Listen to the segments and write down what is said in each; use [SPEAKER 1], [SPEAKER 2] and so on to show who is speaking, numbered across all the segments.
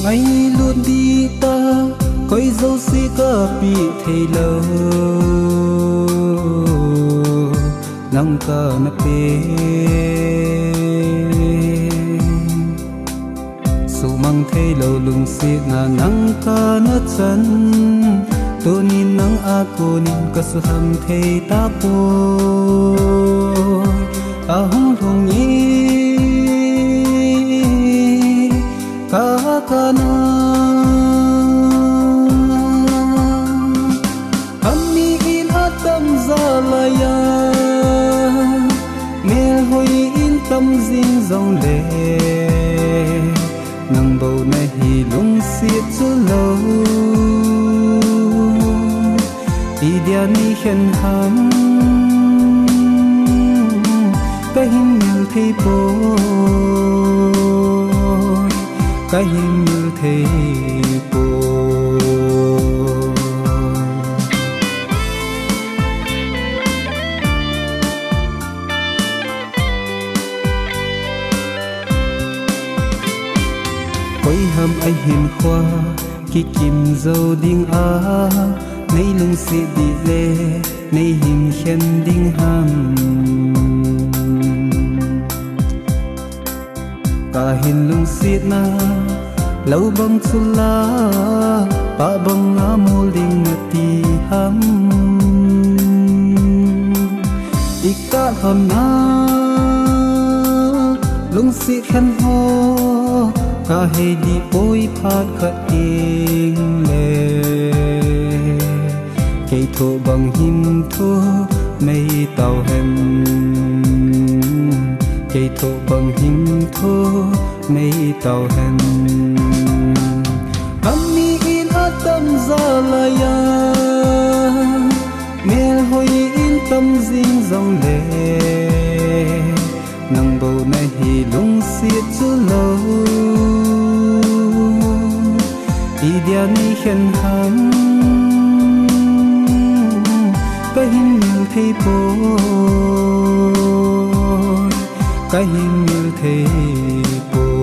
[SPEAKER 1] ngày luôn đi ta coi dấu xí cả bị thầy lâu nắng cả nắp bê su mang thầy lâu lung xịt na nắng cả nát chân tôi nhìn nắng aku nhìn cả sự hâm thầy ta bôi hong hong nhi cả na ami in atam zalaya mel hoi in tâm dinh dòng lệ nang bầu na hi lung xiết chu lâu dia ni khen ham cái hình như thế bôi cái hình như thế bôi quay hầm anh hiền khoa khi kim dâu đinh á nay lung si đi lê nay hình khen đinh ham cả hình lung si na lâu băng chu la pa băng ngã mô linh ti ham ika ham na lung si khen ho cả hay đi bôi phát khát yên lệ cây thô bằng hiên thô mây tàu hem cây thô bằng hiên thô mây tàu hem ami in atam zalaya mel hoi in tâm dinh dòng lệ nang bầu na hi lung xiết chu lâu dia ni khen ham cái hình như thế bôi cái hình như thế bôi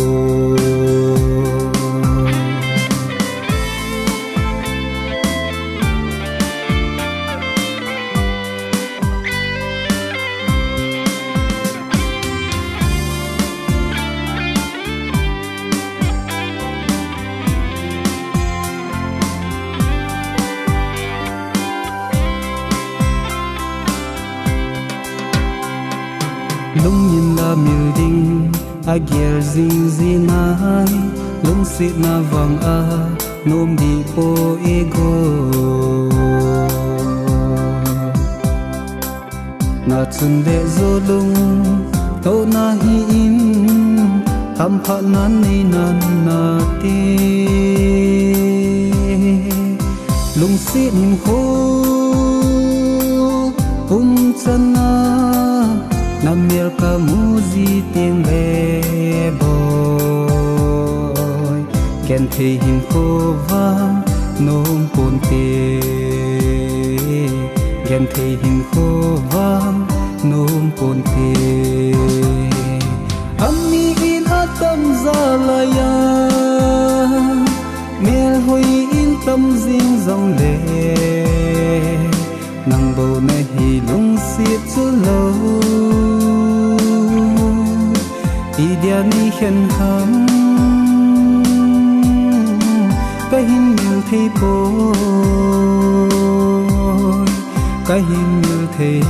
[SPEAKER 1] lung nhìn là miêu đinh agier zing zinai lung sit na vang a nom di po ego na chun de zo lung to na hi in ham pha nan nei nan na te lung sit nim kho chana namel ka muzi tiếng ve boy ken the him kho va nom pon te ken the him kho va nom pon te ami in atam zalaya mel hoi in tâm dinh dòng lệ nang bầu na hi lung xiết chu lâu dia ni khen ham cái hình như thế bôi cái hình như thế